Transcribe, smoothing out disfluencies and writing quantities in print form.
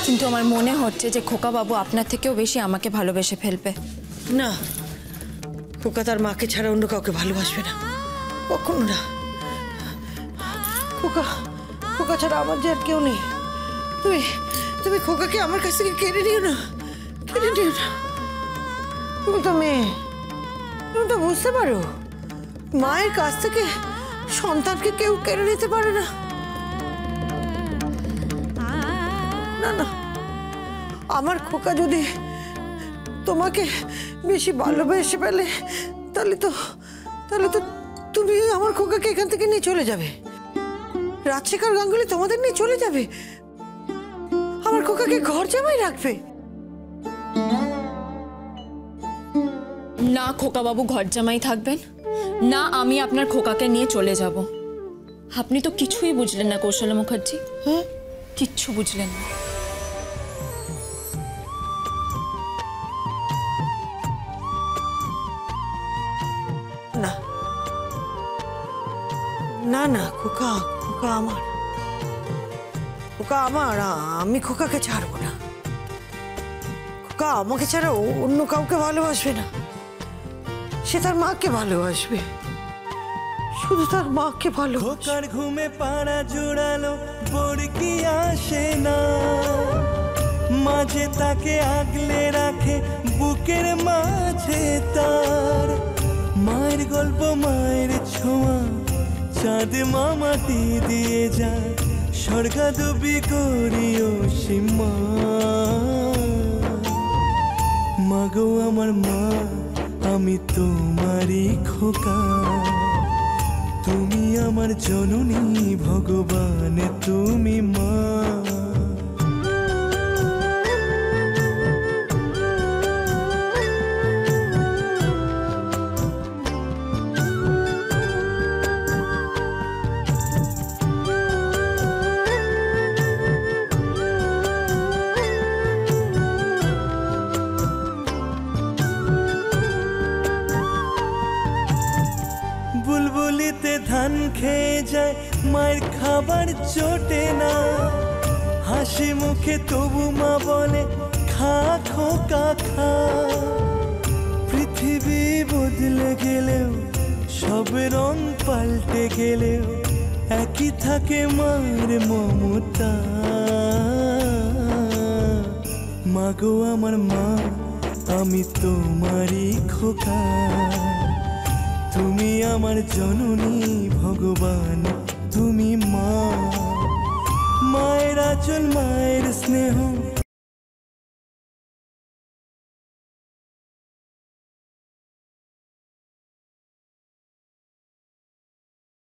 কিন্তু আমার মনে হচ্ছে যে খোকা বাবু আপনার থেকেও বেশি আমাকে ভালোবেসে ফেলবে। না, খোকা তার মাকে ছাড়া অন্য কাউকে ভালোবাসবে না, কখনো না। খোকা খোকা ছাড়া আমার যে আর কেউ নেই। তুমি তুমি খোকাকে আমার কাছ থেকে কেড়ে নিও না, কেড়ে নিও না। তুমি তো মেয়ে, তুমি তো বুঝতে পারো মায়ের কাছ থেকে সন্তানকে কেউ কেড়ে নিতে পারে না। না না, আমার খোকা যদি তোমাকে বেশি ভালোবেসে ফেলে তাহলে তো তুমি আমার খোকাকে এখান থেকে নিয়ে চলে যাবে। রাজশেখর গাঙ্গুলি তোমাদের নিয়ে চলে যাবে, আমার খোকাকে ঘর জামাই রাখবে। না খোকা বাবু ঘর জামাই থাকবেন না, আমি আপনার খোকাকে নিয়ে চলে যাব। আপনি তো কিছুই বুঝলেন না কৌশল মুখার্জি। হ্যাঁ, কিচ্ছু বুঝলেন না। না না না, খোকা খোকা আমার, খোকা আমার, আমি খোকাকে ছাড়বো না। খোকা আমাকে ছাড়া অন্য কাউকে ভালোবাসবে না, সে তার মাকে ভালোবাসবে, শুধু তার মাকে ভালোবাসবে। খোকার ঘুমে পাড়া জোড়ালো বড়কি আসে না, মাঝে তাকে আগলে রাখে বুকের মাঝে তার। মায়ের গল্প মায়ের ছোঁয়া, চাঁদ মামাটি দিয়ে যায়, স্বর্গাদবি করিও সীমা। মাগো আমার মা, আমি তোমারই খোকা, তুমি আমার জননী ভগবান, তুমি মা। বুলবুলিতে ধান খেয়ে যায়, মায়ের খাবার জোটে না, হাসি মুখে তবু মা বলে খা খোকা খা। পৃথিবী বদলে গেলেও, সব রং পাল্টে গেলেও, একই থাকে মায়ের মমতা। মাগো আমার মা, আমি তোমারই খোকা, তুমি আমার জননী ভগবান, তুমি মা। মায়ের আঁচল মায়ের স্নেহ